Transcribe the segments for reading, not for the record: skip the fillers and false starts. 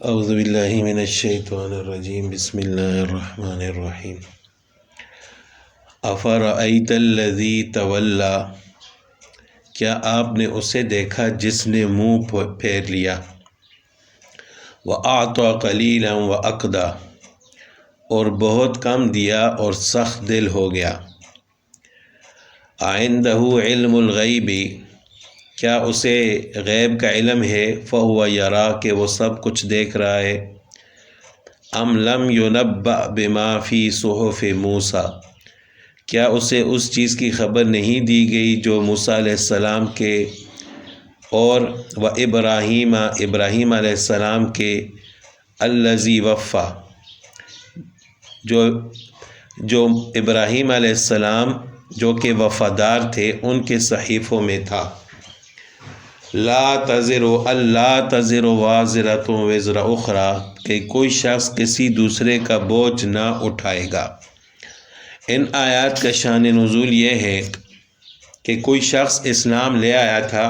اعوذ باللہ من الشیطان الرجیم بسم اللہ الرحمن الرحیم افرأیت الذی تولی، کیا آپ نے اسے دیکھا جس نے منہ پھیر لیا، وَأَعْطَى قَلِيلًا وَأَكْدَى، اور بہت کم دیا اور سخت دل ہو گیا، أَعِندَهُ عِلْمُ الْغَيْبِ، کیا اسے غیب کا علم ہے، فَهُوَ يَرَى، کہ وہ سب کچھ دیکھ رہا ہے، أَمْ لَمْ يُنَبَّأْ بِمَا فِي صُحُفِ مُوسَىٰ، کیا اسے اس چیز کی خبر نہیں دی گئی جو موسیٰ علیہ السلام کے اور وإبراہیم ابراہیم علیہ السلام کے، الذی وفا، جو ابراہیم علیہ السلام جو کہ وفادار تھے ان کے صحیفوں میں تھا، لا تزر وازرۃ وزر اخری، کہ کوئی شخص کسی دوسرے کا بوجھ نہ اٹھائے گا۔ ان آیات کا شان نزول یہ ہے کہ کوئی شخص اسلام لے آیا تھا،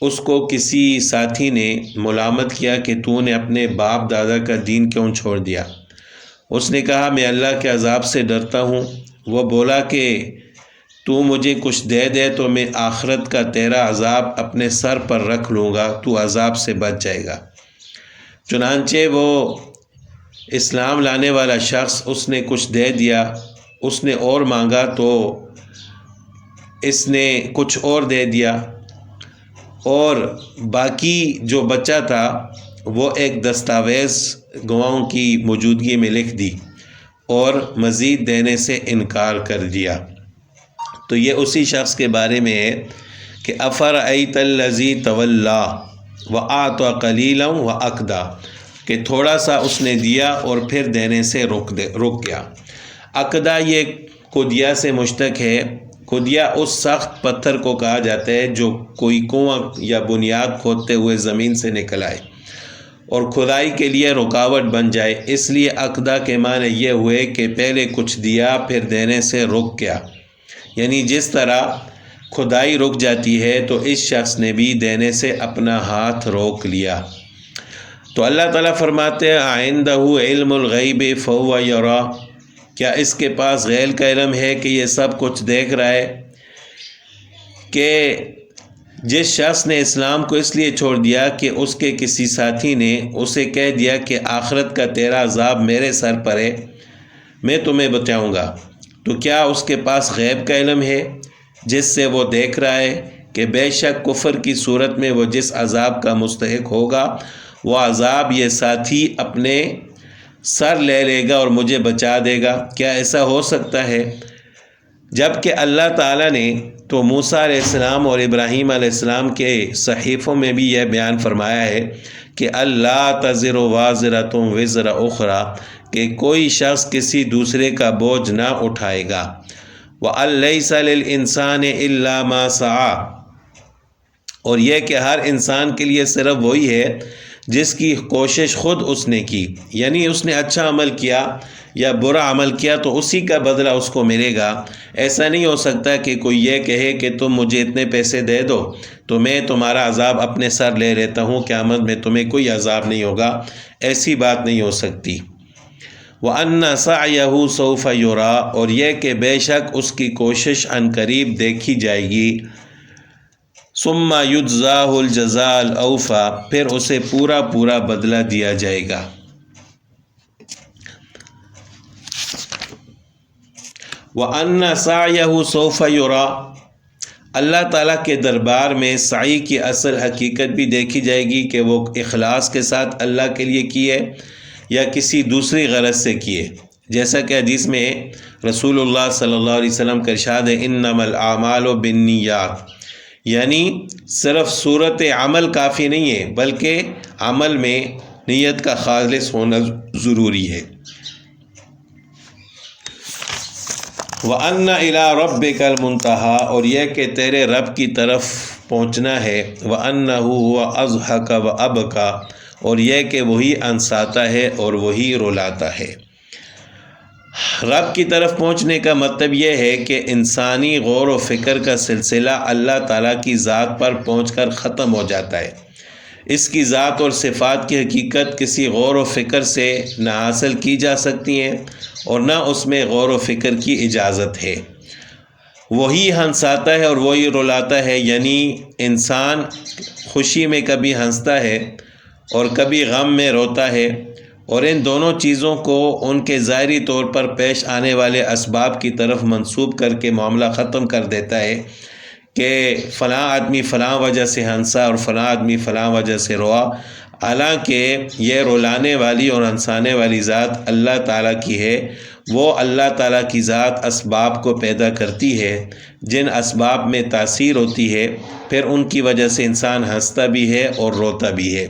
اس کو کسی ساتھی نے ملامت کیا کہ تو نے اپنے باپ دادا کا دین کیوں چھوڑ دیا؟ اس نے کہا میں اللہ کے عذاب سے ڈرتا ہوں۔ وہ بولا کہ تو مجھے کچھ دے دے تو میں آخرت کا تیرا عذاب اپنے سر پر رکھ لوں گا، تو عذاب سے بچ جائے گا۔ چنانچہ وہ اسلام لانے والا شخص اس نے کچھ دے دیا، اس نے اور مانگا تو اس نے کچھ اور دے دیا، اور باقی جو بچا تھا وہ ایک دستاویز گواہوں کی موجودگی میں لکھ دی اور مزید دینے سے انکار کر دیا۔ تو یہ اسی شخص کے بارے میں ہے کہ افرأیت الذی تولی وأعطى قلیلا وأکدی، کہ تھوڑا سا اس نے دیا اور پھر دینے سے رک گیا۔ اکدا یہ قدیہ سے مشتق ہے۔ قدیہ اس سخت پتھر کو کہا جاتا ہے جو کوئی کنواں یا بنیاد کھودتے ہوئے زمین سے نکل آئے اور کھدائی کے لیے رکاوٹ بن جائے، اس لیے اکدا کے معنی یہ ہوئے کہ پہلے کچھ دیا پھر دینے سے رک گیا، یعنی جس طرح کھدائی رک جاتی ہے تو اس شخص نے بھی دینے سے اپنا ہاتھ روک لیا۔ تو اللہ تعالیٰ فرماتے ہیں أَعِندَهُ عِلْمُ الْغَيْبِ فَهُوَ يَرَى، کیا اس کے پاس غیب کا علم ہے کہ یہ سب کچھ دیکھ رہا ہے؟ کہ جس شخص نے اسلام کو اس لیے چھوڑ دیا کہ اس کے کسی ساتھی نے اسے کہہ دیا کہ آخرت کا تیرا عذاب میرے سر پر ہے، میں تمہیں بچاؤں گا، تو کیا اس کے پاس غیب کا علم ہے جس سے وہ دیکھ رہا ہے کہ بے شک کفر کی صورت میں وہ جس عذاب کا مستحق ہوگا وہ عذاب یہ ساتھی اپنے سر لے لے گا اور مجھے بچا دے گا؟ کیا ایسا ہو سکتا ہے؟ جب کہ اللہ تعالیٰ نے تو موسیٰ علیہ السلام اور ابراہیم علیہ السلام کے صحیفوں میں بھی یہ بیان فرمایا ہے کہ اللہ تزر وازرۃ وزر اخری، کہ کوئی شخص کسی دوسرے کا بوجھ نہ اٹھائے گا، وَأَن لَيْسَ لِلْإِنسَانِ إِلَّا مَا سَعَىٰ، اور یہ کہ ہر انسان کے لیے صرف وہی ہے جس کی کوشش خود اس نے کی، یعنی اس نے اچھا عمل کیا یا برا عمل کیا تو اسی کا بدلہ اس کو ملے گا۔ ایسا نہیں ہو سکتا کہ کوئی یہ کہے کہ تم مجھے اتنے پیسے دے دو تو میں تمہارا عذاب اپنے سر لے لیتا ہوں، قیامت میں تمہیں کوئی عذاب نہیں ہوگا، ایسی بات نہیں ہو سکتی۔ وَأَنَّ سَعْيَهُ سَوْفَ يُرَىٰ، اور یہ کہ بے شک اس کی کوشش عنقریب دیکھی جائے گی، ثُمَّ يُجْزَاهُ الْجَزَاءَ الْأَوْفَىٰ، پھر اسے پورا پورا بدلہ دیا جائے گا۔ وَأَنَّ سَعْيَهُ سَوْفَ يُرَىٰ، اللہ تعالیٰ کے دربار میں سعی کی اصل حقیقت بھی دیکھی جائے گی کہ وہ اخلاص کے ساتھ اللہ کے لیے کیے یا کسی دوسری غرض سے کیے، جیسا کہ حدیث میں رسول اللہ صلی اللہ علیہ وسلم کا ارشاد ہے انما الاعمال بالنیات، یعنی صرف صورت عمل کافی نہیں ہے بلکہ عمل میں نیت کا خالص ہونا ضروری ہے۔ وَأَنَّ إِلَىٰ رَبِّكَ الْمُنتَهَىٰ، اور یہ کہ تیرے رب کی طرف پہنچنا ہے، وَأَنَّهُ هُوَ أَضْحَكَ وَأَبْكَىٰ، اور یہ کہ وہی ہنساتا ہے اور وہی رلاتا ہے۔ رب کی طرف پہنچنے کا مطلب یہ ہے کہ انسانی غور و فکر کا سلسلہ اللہ تعالیٰ کی ذات پر پہنچ کر ختم ہو جاتا ہے، اس کی ذات اور صفات کی حقیقت کسی غور و فکر سے نہ حاصل کی جا سکتی ہیں اور نہ اس میں غور و فکر کی اجازت ہے۔ وہی ہنساتا ہے اور وہی رلاتا ہے، یعنی انسان خوشی میں کبھی ہنستا ہے اور کبھی غم میں روتا ہے، اور ان دونوں چیزوں کو ان کے ظاہری طور پر پیش آنے والے اسباب کی طرف منسوب کر کے معاملہ ختم کر دیتا ہے کہ فلاں آدمی فلاں وجہ سے ہنسا اور فلاں آدمی فلاں وجہ سے روا، حالانکہ یہ رلانے والی اور ہنسانے والی ذات اللہ تعالیٰ کی ہے۔ وہ اللہ تعالیٰ کی ذات اسباب کو پیدا کرتی ہے، جن اسباب میں تاثیر ہوتی ہے، پھر ان کی وجہ سے انسان ہنستا بھی ہے اور روتا بھی ہے۔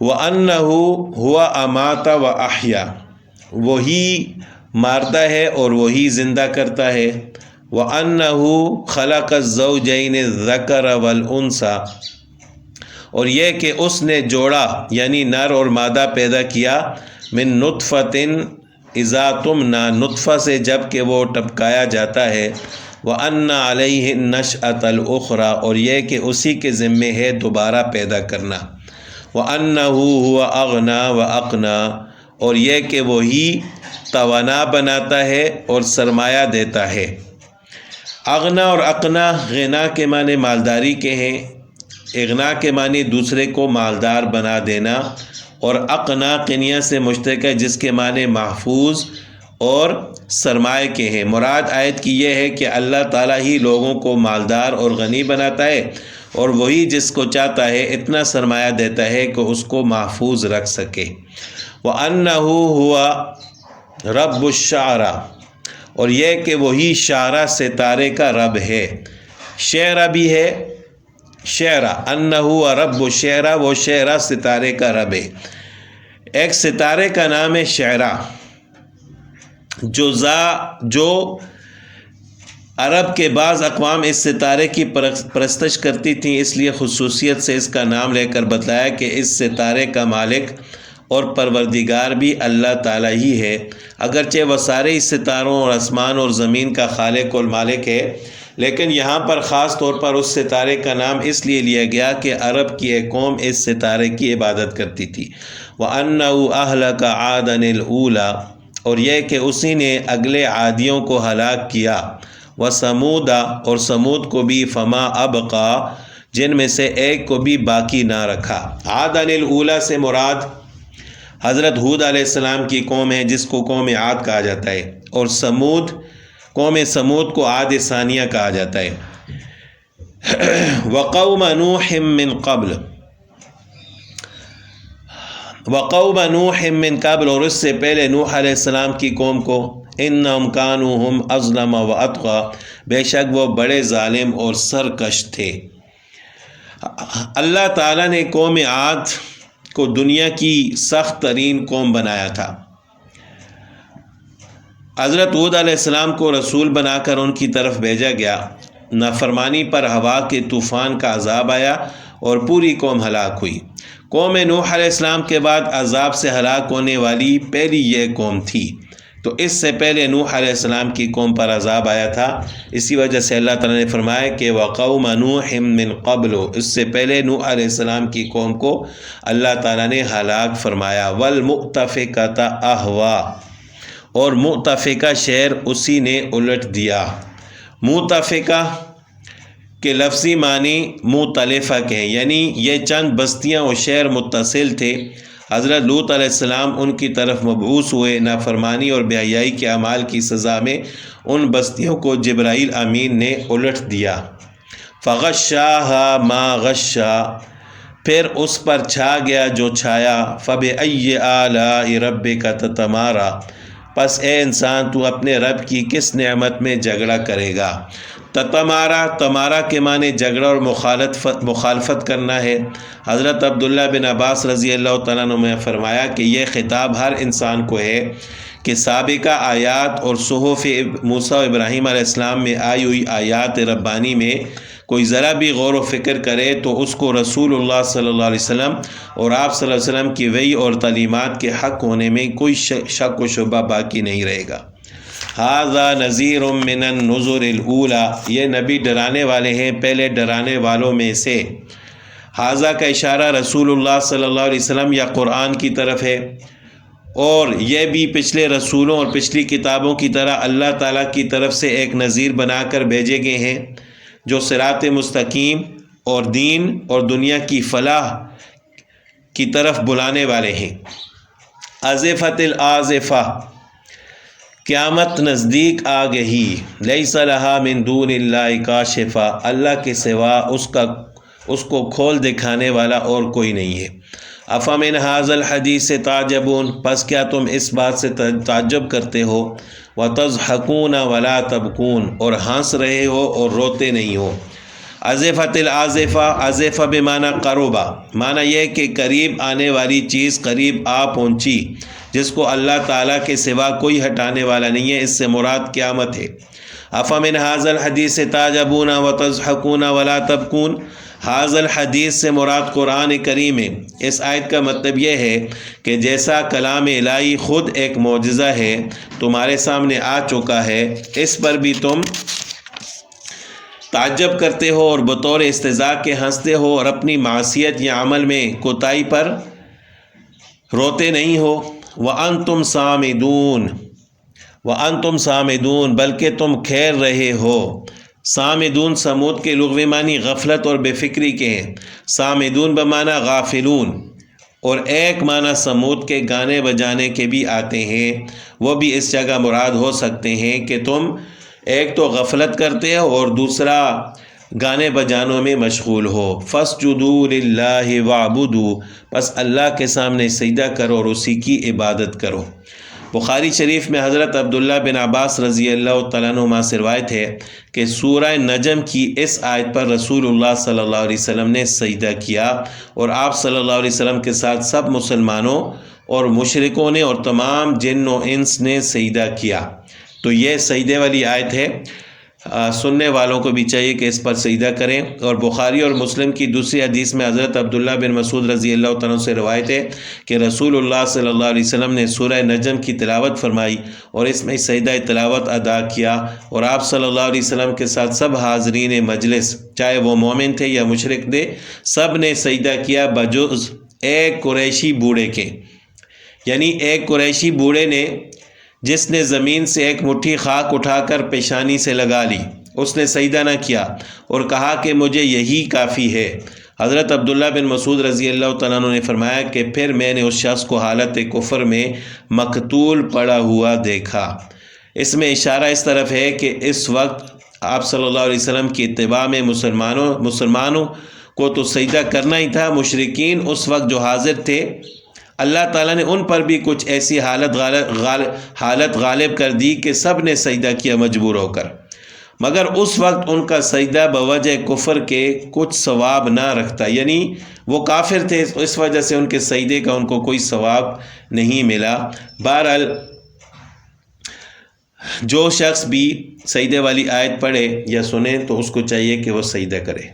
وَأَنَّهُ هُوَ أَمَاتَ وَأَحْيَا، وہی مارتا ہے اور وہی زندہ کرتا ہے۔ وَأَنَّهُ خَلَقَ الزَّوْجَيْنِ الذَّكَرَ وَالْأُنثَى، اور یہ کہ اس نے جوڑا یعنی نر اور مادہ پیدا کیا، من نطفۃ اذا تمنى، نطفہ سے جب کہ وہ ٹپکایا جاتا ہے، وَأَنَّ عَلَيْهِ النَّشْأَةَ الْأُخْرَى، اور یہ کہ اسی کے ذمے ہے دوبارہ پیدا کرنا، وَأَنَّهُ هُوَ أَغْنَى وَأَقْنَى، اور یہ کہ وہی توانا بناتا ہے اور سرمایہ دیتا ہے۔ اغنا اور اقنا غنا کے معنی مالداری کے ہیں، اغنا کے معنی دوسرے کو مالدار بنا دینا، اور اقنا قنیہ سے مشتق ہے جس کے معنی محفوظ اور سرمایہ کے ہیں۔ مراد آیت کی یہ ہے کہ اللہ تعالیٰ ہی لوگوں کو مالدار اور غنی بناتا ہے، اور وہی جس کو چاہتا ہے اتنا سرمایہ دیتا ہے کہ اس کو محفوظ رکھ سکے۔ وَأَنَّهُ هُوَ رَبُّ الشَّعْرَى، اور یہ کہ وہی شعرہ ستارے کا رب ہے، شعرہ بھی ہے، شعرہ انَّهُ رَبُّ الشَّعْرَى، وہ شعرہ ستارے کا رب ہے۔ ایک ستارے کا نام ہے شعرہ، جو عرب کے بعض اقوام اس ستارے کی پرستش کرتی تھیں، اس لیے خصوصیت سے اس کا نام لے کر بتلایا کہ اس ستارے کا مالک اور پروردگار بھی اللہ تعالیٰ ہی ہے، اگرچہ وہ سارے اس ستاروں اور آسمان اور زمین کا خالق اور مالک ہے، لیکن یہاں پر خاص طور پر اس ستارے کا نام اس لیے لیا گیا کہ عرب کی ایک قوم اس ستارے کی عبادت کرتی تھی۔ وَأَنَّهُ أَهْلَكَ عَادًا الْأُولَى، اور یہ کہ اسی نے اگلے عادیوں کو ہلاک کیا، وَثَمُودَ، اور سمود کو بھی، فَمَا أَبْقَى، جن میں سے ایک کو بھی باقی نہ رکھا۔ عَادًا الْأُولَى سے مراد حضرت ہود علیہ السلام کی قوم ہے جس کو قوم عاد کہا جاتا ہے، اور سمود، قوم سمود کو عاد ثانیہ کہا جاتا ہے۔ وَقَوْمَ نُوحٍ مِّن قَبْلُ، وَقَوْمَ نُوحٍ مِّن قَبْلُ، اور اس سے پہلے نوح علیہ السلام کی قوم کو، إِنَّهُمْ كَانُوا هُمْ أَظْلَمَ وَأَطْغَى، بے شک وہ بڑے ظالم اور سرکش تھے۔ اللہ تعالیٰ نے قوم عاد کو دنیا کی سخت ترین قوم بنایا تھا۔ حضرت ہود علیہ السلام کو رسول بنا کر ان کی طرف بھیجا گیا، نافرمانی پر ہوا کے طوفان کا عذاب آیا اور پوری قوم ہلاک ہوئی۔ قوم نوح علیہ السلام کے بعد عذاب سے ہلاک ہونے والی پہلی یہ قوم تھی، تو اس سے پہلے نوح علیہ السلام کی قوم پر عذاب آیا تھا، اسی وجہ سے اللہ تعالیٰ نے فرمایا کہ وَقَوْمَ نُوحٍ مِّن قَبْلُ، اس سے پہلے نوح علیہ السلام کی قوم کو اللہ تعالیٰ نے ہلاک فرمایا۔ وَالْمُؤْتَفِكَةَ أَهْوَىٰ، اور مؤتفقہ شہر اسی نے الٹ دیا۔ مؤتفقہ کے لفظی معنی مؤتلفہ کے ہیں، یعنی یہ چند بستیاں اور شہر متصل تھے۔ حضرت لوط علیہ السلام ان کی طرف مبعوث ہوئے، نافرمانی اور بے حیائی کے اعمال کی سزا میں ان بستیوں کو جبرائیل امین نے الٹ دیا۔ فغشاها ما غشا، پھر اس پر چھا گیا جو چھایا۔ فبأي آلاء ربك تتمارى، پس اے انسان تو اپنے رب کی کس نعمت میں جھگڑا کرے گا۔ تتمارا، تمارا کے معنی جھگڑا اور مخالفت کرنا ہے۔ حضرت عبداللہ بن عباس رضی اللہ تعالیٰ عنہ نے فرمایا کہ یہ خطاب ہر انسان کو ہے کہ سابقہ آیات اور صحف موسیٰ و ابراہیم علیہ السلام میں آئی ہوئی آیات ربانی میں کوئی ذرا بھی غور و فکر کرے تو اس کو رسول اللہ صلی اللہ علیہ وسلم اور آپ صلی اللہ علیہ وسلم کی وحی اور تعلیمات کے حق ہونے میں کوئی شک و شبہ باقی نہیں رہے گا۔ ھذا نذیر من النذر الاولی، یہ نبی ڈرانے والے ہیں پہلے ڈرانے والوں میں سے۔ حاضہ کا اشارہ رسول اللہ صلی اللہ علیہ وسلم یا قرآن کی طرف ہے، اور یہ بھی پچھلے رسولوں اور پچھلی کتابوں کی طرح اللہ تعالیٰ کی طرف سے ایک نذیر بنا کر بھیجے گئے ہیں جو صراط مستقیم اور دین اور دنیا کی فلاح کی طرف بلانے والے ہیں۔ ازفت الازفہ، قیامت نزدیک آ گئی، لیس لہا من دون اللہ کاشفہ، اللہ کے سوا اس کو کھول دکھانے والا اور کوئی نہیں ہے۔ افمن ھذا الحدیث تعجبون، پس کیا تم اس بات سے تعجب کرتے ہو، وتضحکون ولا تبکون، اور ہنس رہے ہو اور روتے نہیں ہو۔ ازفت الازفہ، ازفہ بمعنی قربا، معنی یہ کہ قریب آنے والی چیز قریب آ پہنچی، جس کو اللہ تعالیٰ کے سوا کوئی ہٹانے والا نہیں ہے، اس سے مراد قیامت ہے۔ افمن ھذا الحدیث تعجبون وتضحکون ولا تبکون، ھذا الحدیث سے مراد قرآن کریم ہے۔ اس آیت کا مطلب یہ ہے کہ جیسا کلام الہی خود ایک معجزہ ہے، تمہارے سامنے آ چکا ہے، اس پر بھی تم تعجب کرتے ہو اور بطور استہزاء کے ہنستے ہو، اور اپنی معصیت یا عمل میں کوتاہی پر روتے نہیں ہو۔ وَأَنْتُمْ صَامِدُونَ، وَأَنْتُمْ صَامِدُونَ، بلکہ تم کھیر رہے ہو۔ صامدون سمود کے لغوی معنی غفلت اور بے فکری کے ہیں۔ صامدون بمعنی غافلون، اور ایک معنی سمود کے گانے بجانے کے بھی آتے ہیں، وہ بھی اس جگہ مراد ہو سکتے ہیں کہ تم ایک تو غفلت کرتے ہو اور دوسرا گانے بجانوں میں مشغول ہو۔ فَاسْجُدُوا لِلَّهِ وَاعْبُدُوا، پس اللہ کے سامنے سجدہ کرو اور اسی کی عبادت کرو۔ بخاری شریف میں حضرت عبداللہ بن عباس رضی اللہ تعالیٰ عنہما سے روایت ہے کہ سورہ نجم کی اس آیت پر رسول اللہ صلی اللہ علیہ وسلم نے سجدہ کیا، اور آپ صلی اللہ علیہ وسلم کے ساتھ سب مسلمانوں اور مشرکوں نے اور تمام جن و انس نے سجدہ کیا۔ تو یہ سجدے والی آیت ہے، سننے والوں کو بھی چاہیے کہ اس پر سجدہ کریں۔ اور بخاری اور مسلم کی دوسری حدیث میں حضرت عبداللہ بن مسعود رضی اللہ تعالیٰ عنہ سے روایت ہے کہ رسول اللہ صلی اللہ علیہ وسلم نے سورہ نجم کی تلاوت فرمائی اور اس میں سجدہ تلاوت ادا کیا، اور آپ صلی اللہ علیہ وسلم کے ساتھ سب حاضرین مجلس، چاہے وہ مومن تھے یا مشرک تھے، سب نے سجدہ کیا بجز ایک قریشی بوڑھے کے، یعنی ایک قریشی بوڑھے نے جس نے زمین سے ایک مٹھی خاک اٹھا کر پیشانی سے لگا لی، اس نے سجدہ نہ کیا اور کہا کہ مجھے یہی کافی ہے۔ حضرت عبداللہ بن مسعود رضی اللہ تعالیٰ عنہ نے فرمایا کہ پھر میں نے اس شخص کو حالت کفر میں مقتول پڑا ہوا دیکھا۔ اس میں اشارہ اس طرف ہے کہ اس وقت آپ صلی اللہ علیہ وسلم کی اتباع میں مسلمانوں کو تو سجدہ کرنا ہی تھا، مشرکین اس وقت جو حاضر تھے اللہ تعالیٰ نے ان پر بھی کچھ ایسی حالت غالب کر دی کہ سب نے سجدہ کیا مجبور ہو کر، مگر اس وقت ان کا سجدہ بوجہ کفر کے کچھ ثواب نہ رکھتا، یعنی وہ کافر تھے، اس وجہ سے ان کے سجدے کا ان کو کوئی ثواب نہیں ملا۔ بہرحال جو شخص بھی سجدے والی آیت پڑھے یا سنے تو اس کو چاہیے کہ وہ سجدہ کرے۔